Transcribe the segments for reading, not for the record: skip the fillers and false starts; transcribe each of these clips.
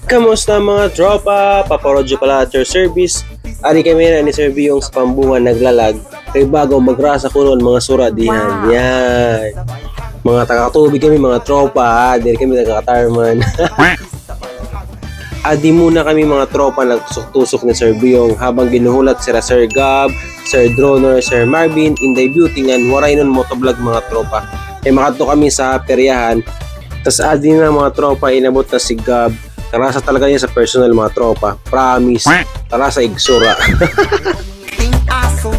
Kamusta mga tropa? Paparodyo pala at your service. Ari kami na ni Sir Biyong sa pambungan naglalag. Kay bago magrasa kunon mga sura diyan. Wow. Yan. Mga taga-tubig kami mga tropa. Dili kami taga-Katarman. Adi muna kami mga tropa nagtusok-tusok ni Sir Biyong habang ginuhulat sila Sir Gab, Sir Droner, Sir Marvin, Inday Beauty ngan waray nun motovlog mga tropa. Kaya makadto kami sa peryahan. Tas adi na mga tropa inabot na si Gab. Karasa talaga niya sa personal mga tropa. Promise. Karasa igsura. Ting aso,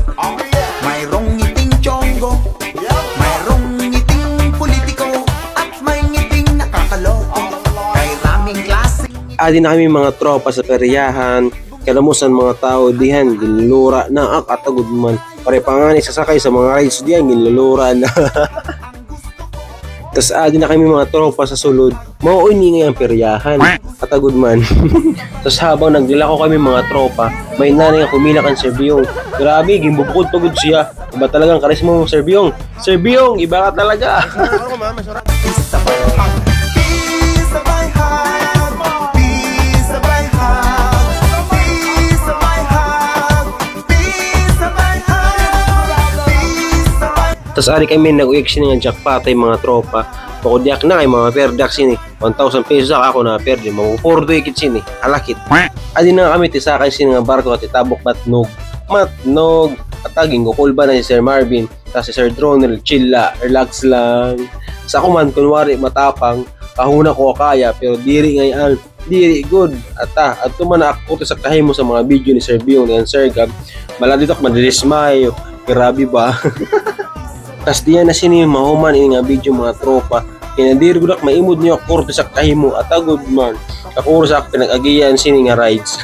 mayroong ngiting chonggo, mayroong ngiting politiko, at may ngiting nakakaloko. Kay raming klase. Adi na kami mga tropa sa peryahan. Kalamusan mga tao dihan. Ginlura na atagod man. Pare pangani sasakay sa mga rides diyan. Ginlura na. Tas adi na kami mga tropa sa sulod. Mauoy ni nga ang peryahan. Atagod man. Tas habang nagdilako kami mga tropa, may nanay nga kumila kan Sir Biyong. Grabe, gimbubukod-pagod siya. Iba talagang karisma mo Sir Biyong. Sir Biyong, iba ka talaga. Tas ari kami nag-uik siya ng jackpot ay mga tropa. Pakudyak na kay mga perdak sini. 1,000 pesos ako na perde. Mamupurdo ikit sini. Halakit. Adi na kami tisakay sini nga barko at itabok matnog. Matnog. Ataging kukulba na si Sir Marvin. Tas si Sir Droner chilla. Relax lang. Sa ako man kunwari matapang. Kahuna ko kaya pero diri ngayon. Diri good. Ata. At man ako sa kahimo sa mga video ni Sir Biyong ni Sir Gab. Maladi tok madilismayo. Grabe ba? Tas diyan na sini mahuman ini nga video mga tropa. Kinadir gudak maimod niyo korte sa kahimo at agud man. Ako sa pinag-agiyan sini nga rides.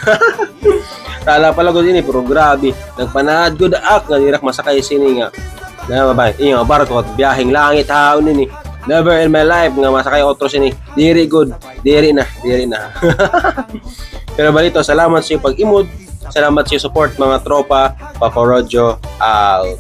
Kala pala gud ini pero grabe. Nagpanahad gud ak nga dirak masakay sini nga. Na ba? Inyo barko at biyaheng langit haon ini. Never in my life nga masakay otro sini. Diri good. Diri na. Pero balito, salamat sa iyong pag-imod. Salamat sa iyong support mga tropa. Paparodyo out.